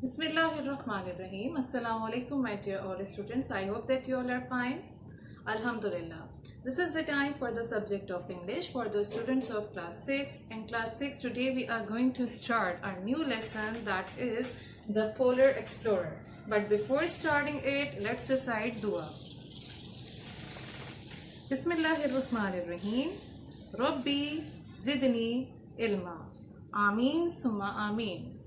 Bismillahirrahmanirrahim. Assalamu alaikum, my dear all students. I hope that you all are fine. Alhamdulillah. This is the time for the subject of English for the students of class 6. In class 6, today we are going to start our new lesson, that is the Polar Explorer. But before starting it, let's recite dua. Bismillahirrahmanirrahim. Rabbi zidni ilma. Ameen summa ameen.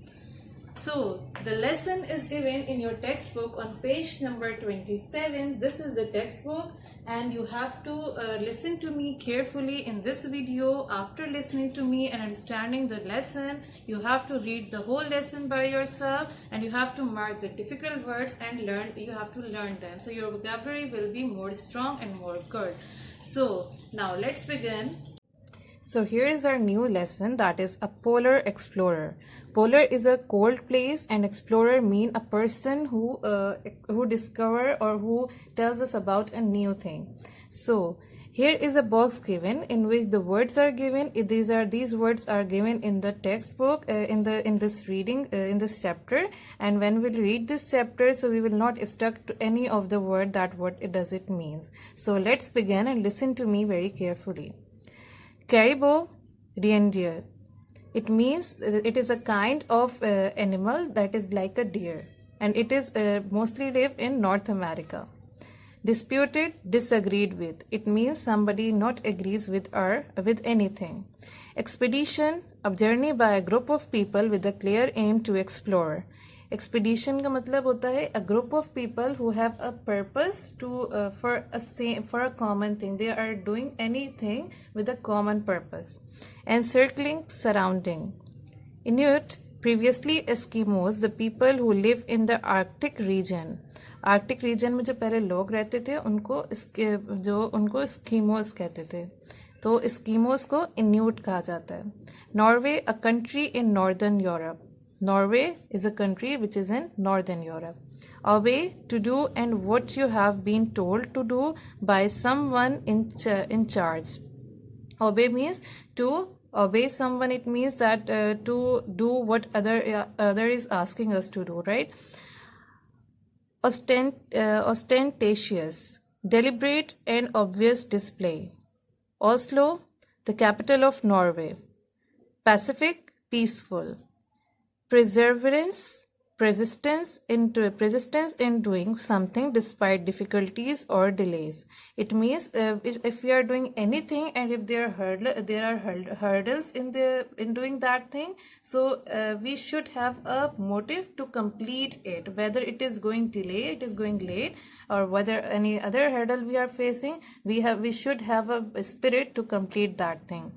So, the lesson is given in your textbook on page number 27. This is the textbook and you have to listen to me carefully in this video. After listening to me and understanding the lesson, you have to read the whole lesson by yourself and you have to mark the difficult words and you have to learn them. So, your vocabulary will be more strong and more good. So, now let's begin. So here is our new lesson, that is a polar explorer. Polar is a cold place and explorer mean a person who discover or who tells us about a new thing. So here is a box given in which the words are given. These words are given in the textbook in this reading in this chapter, and when we read this chapter, so we will not stuck to any of the word that what it does it means. So let's begin and listen to me very carefully. Caribou reindeer. It means it is a kind of animal that is like a deer, and it is mostly live in North America. Disputed, disagreed with. It means somebody not agrees with anything. Expedition, a journey by a group of people with a clear aim to explore. Expedition का मतलब होता है a group of people who have a purpose to for a common thing. They are doing anything with a common purpose. Encircling, surrounding. Inuit, previously Eskimos, the people who live in the Arctic region. Arctic region में जो पहले लोग रहते थे उनको Eskimos कहते थे. तो Eskimos को Inuit कहा जाता है. Norway, a country in Northern Europe. Norway is a country which is in Northern Europe. Obey, to do and what you have been told to do by someone in charge. Obey means to obey someone. It means that to do what other is asking us to do, right? Ostentatious, deliberate and obvious display. Oslo, the capital of Norway. Pacific, peaceful. Persistence in doing something despite difficulties or delays. It means if we are doing anything and if there are hurdles in doing that thing, so we should have a motive to complete it, whether it is going late, or whether any other hurdle we are facing, we should have a spirit to complete that thing.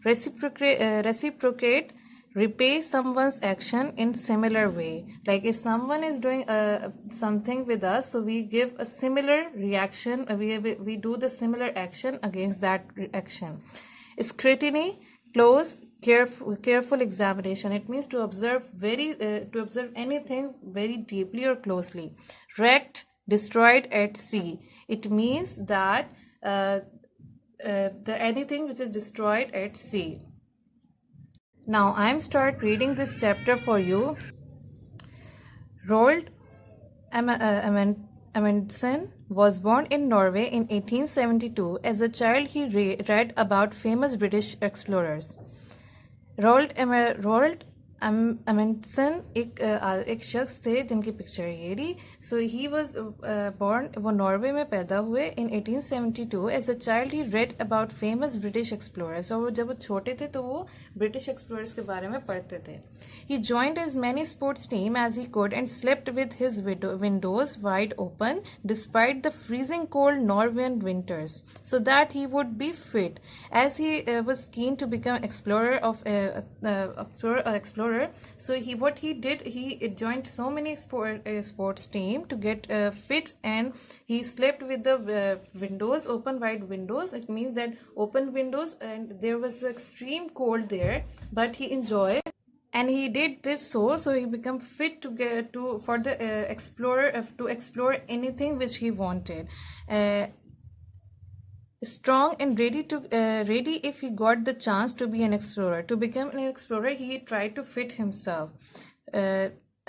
Reciprocate, repay someone's action in similar way. Like if someone is doing something with us, so we give a similar reaction, we do the similar action against that action. Scrutiny, close, careful examination. It means to observe anything very deeply or closely. Wrecked, destroyed at sea. It means that anything which is destroyed at sea. Now I am start reading this chapter for you. Roald Amundsen was born in Norway in 1872. As a child, he read about famous British explorers. Roald Amundsen एक शख्स थे जिनकी picture ये रही. So he was born, वो Norway में पैदा हुए in 1872. As a child, he read about famous British explorers. और जब वो छोटे थे तो वो British explorers के बारे में पढ़ते थे. He joined as many sports teams as he could and slept with his windows wide open despite the freezing cold Norwegian winters, so that he would be fit. As he was keen to become explorer, so he joined so many sports team to get fit, and he slept with the open wide windows. It means that open windows, and there was extreme cold there, but he enjoyed. And he did this so he became fit to explore anything which he wanted. Strong and ready if he got the chance to be an explorer. To become an explorer, he tried to fit himself.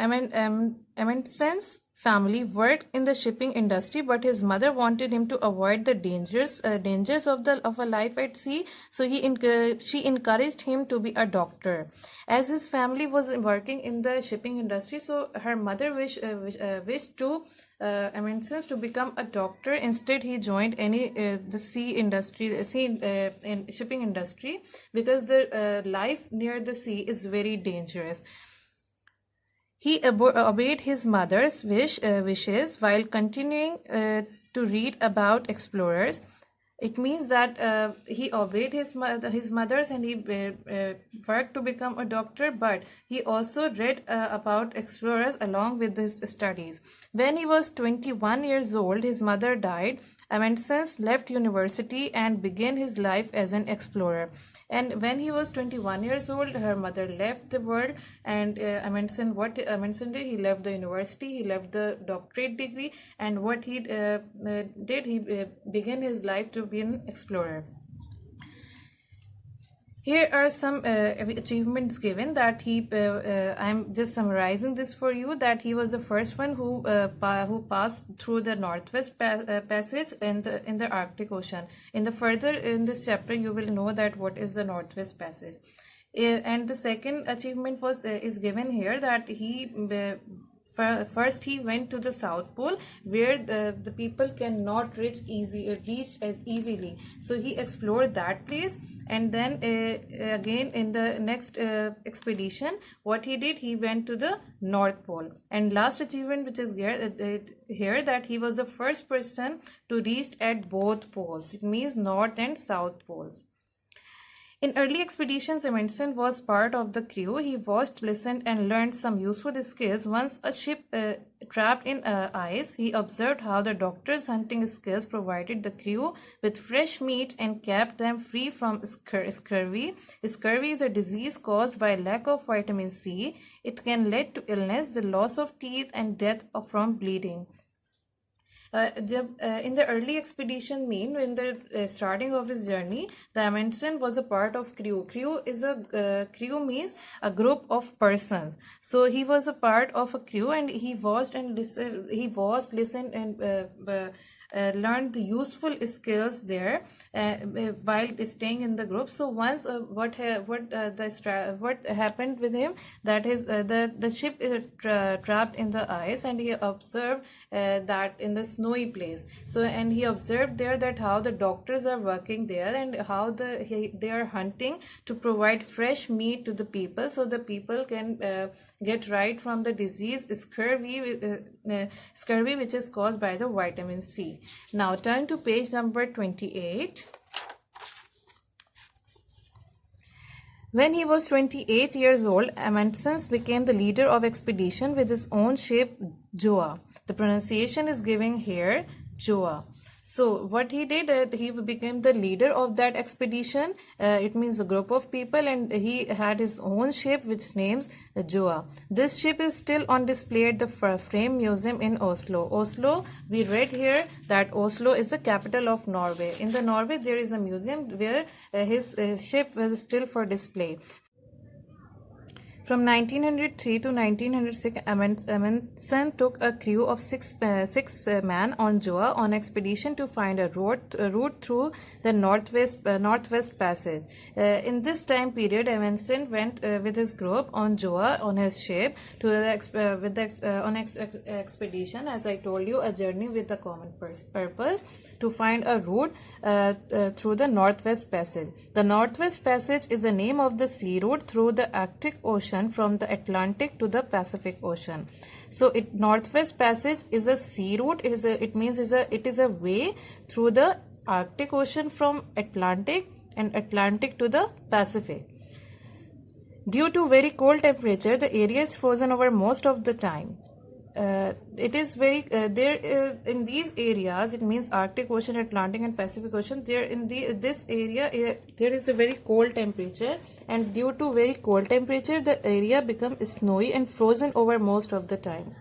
Amundsen's family worked in the shipping industry, but his mother wanted him to avoid the dangers of a life at sea. So she encouraged him to be a doctor. As his family was working in the shipping industry, so her mother wished to Amundsen to become a doctor. Instead, he joined the sea industry, in shipping industry, because the life near the sea is very dangerous. He obeyed his mother's wishes while continuing to read about explorers. It means that he obeyed his mother's, and he worked to become a doctor, but he also read about explorers along with his studies. When he was 21 years old, his mother died. Amundsen left university and began his life as an explorer. And when he was 21 years old, her mother left the world, and Amundsen did, he left the university, he left the doctorate degree, and what he did, he began his life to be an explorer. Here are some achievements given that I'm just summarizing this for you, that he was the first one who passed through the Northwest Passage in the Arctic Ocean. In this chapter, you will know that what is the Northwest Passage. And the second achievement is given here, that first he went to the South Pole, where the people cannot reach as easily. So he explored that place, and then again in the next expedition, what he did, he went to the North Pole. And last achievement, which is here, that he was the first person to reach at both poles. It means North and South Poles. In early expeditions, Amundsen was part of the crew. He watched, listened, and learned some useful skills. Once a ship trapped in ice, he observed how the doctor's hunting skills provided the crew with fresh meat and kept them free from scurvy. Scurvy is a disease caused by lack of vitamin C. It can lead to illness, the loss of teeth, and death from bleeding. In the early expedition, in the starting of his journey, the Amundsen was a part of crew. Crew means a group of persons. So he was a part of a crew, and he watched and listened. Listened, and learned the useful skills there while staying in the group. So once what happened with him, that is the ship trapped in the ice, and he observed that in the snowy place. So, and he observed there that how the doctors are working there, and how they are hunting to provide fresh meat to the people, so the people can get right from the disease scurvy, which is caused by the vitamin C. Now turn to page number 28. When he was 28 years old, Amundsen became the leader of expedition with his own ship, Joa. The pronunciation is given here, Joa. So what he did, he became the leader of that expedition. It means a group of people, and he had his own ship, which names Joa. This ship is still on display at the Frame Museum in Oslo. Oslo, we read here that Oslo is the capital of Norway. In the Norway, there is a museum where his ship was still for display. From 1903 to 1906, Amundsen took a crew of six men on Joa on expedition to find a route through the Northwest Passage. In this time period, Amundsen went with his group on Joa on his ship to expedition. As I told you, a journey with a common purpose to find a route through the Northwest Passage. The Northwest Passage is the name of the sea route through the Arctic Ocean, from the Atlantic to the Pacific Ocean. So Northwest Passage is a sea route. It is a way through the Arctic Ocean from Atlantic to the Pacific. Due to very cold temperature, the area is frozen over most of the time. It is very in these areas, it means Arctic Ocean, Atlantic and Pacific Ocean, this area there is a very cold temperature, and due to very cold temperature, the area becomes snowy and frozen over most of the time.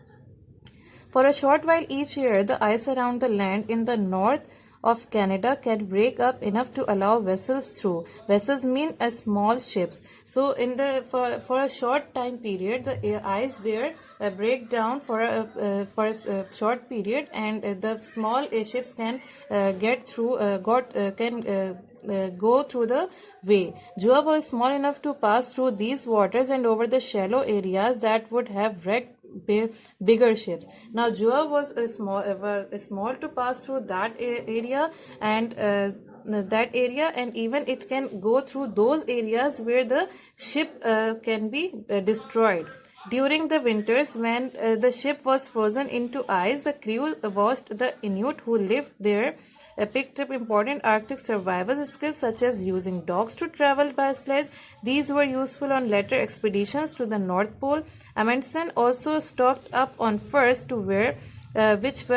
For a short while each year, the ice around the land in the north of Canada can break up enough to allow vessels through. Vessels mean small ships. So in the for a short time period, the ice there break down for a short period, and the small ships can get through go through the way. Jua was small enough to pass through these waters and over the shallow areas that would have wrecked bigger ships. Now Jua was small to pass through that area, and even it can go through those areas where the ship can be destroyed. During the winters, when the ship was frozen into ice, the crew watched the Inuit who lived there picked up important Arctic survival skills such as using dogs to travel by sledge. These were useful on later expeditions to the North Pole. Amundsen also stocked up on furs to wear, which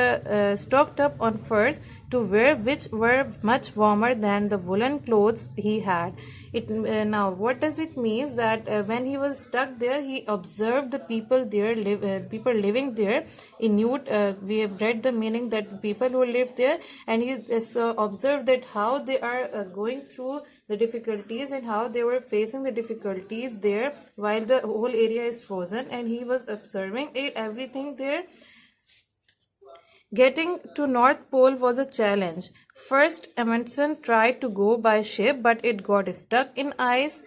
were much warmer than the woolen clothes he had. Now, what does it mean? That when he was stuck there, he observed the people people living there. Inuit, we have read the meaning that people who live there, and he observed that how they are going through the difficulties and how they were facing the difficulties there while the whole area is frozen, and he was observing everything there. Getting to North Pole was a challenge. First, Amundsen tried to go by ship, but it got stuck in ice.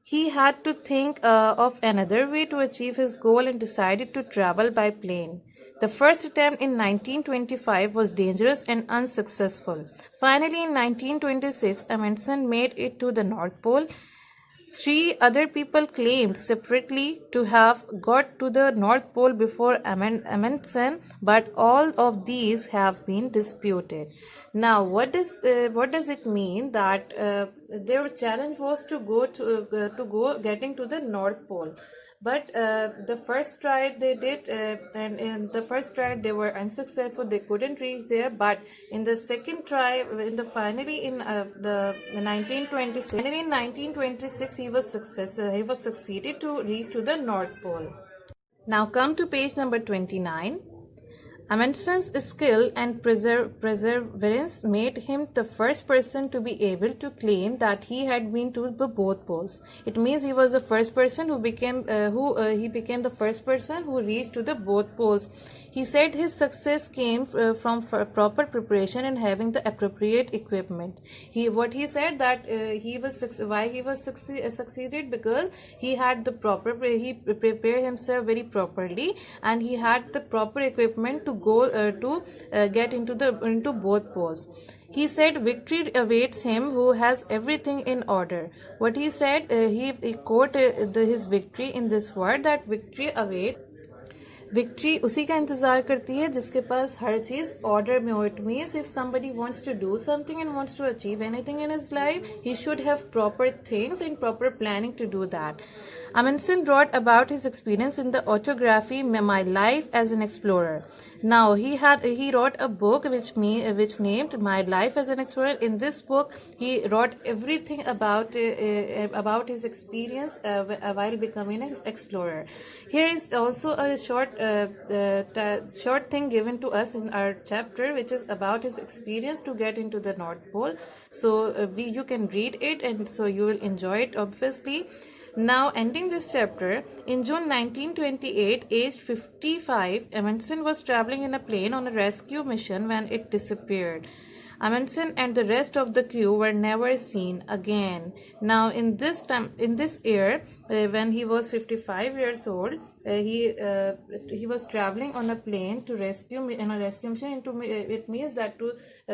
He had to think of another way to achieve his goal and decided to travel by plane. The first attempt in 1925 was dangerous and unsuccessful. Finally, in 1926, Amundsen made it to the North Pole. 3 other people claimed separately to have got to the North Pole before Amundsen, but all of these have been disputed. Now, what does it mean that their challenge was to go getting to the North Pole? But the first try they did, and in the first try they were unsuccessful. They couldn't reach there. But in the second try, finally in 1926, he was succeeded to reach to the North Pole. Now come to page number 29. Amundsen's skill and perseverance made him the first person to be able to claim that he had been to both poles. It means he was the first person who became the first person who reached to the both poles. He said his success came from proper preparation and having the appropriate equipment. He said that he was succeeded because he had the he prepared himself very properly, and he had the proper equipment to go get into both poles. He said victory awaits him who has everything in order. What he said, he quoted his victory in this word, that victory awaits. Victory उसी का इंतजार करती है जिसके पास हर चीज order में हो. It means if somebody wants to do something and wants to achieve anything in his life, he should have proper things and proper planning to do that. Amundsen wrote about his experience in the autobiography My Life as an Explorer. Now he wrote a book which named My Life as an Explorer. In this book he wrote everything about his experience while becoming an explorer. Here is also a short thing given to us in our chapter, which is about his experience to get into the North Pole. So you can read it, and so you will enjoy it obviously. Now, ending this chapter, in June 1928, aged 55, Amundsen was traveling in a plane on a rescue mission when it disappeared. Amundsen and the rest of the crew were never seen again. Now, in this year, when he was 55 years old, he was traveling on a plane to rescue mission. It means that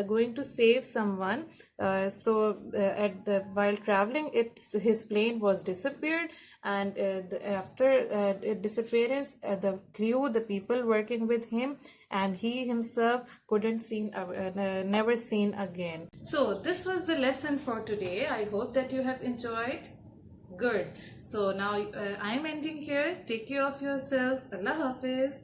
going to save someone. While traveling, his plane was disappeared, and after disappearance, the crew, the people working with him, and he himself never seen again. So this was the lesson for today. I hope that you have enjoyed. Good. So now I'm ending here. Take care of yourselves. Allah Hafiz.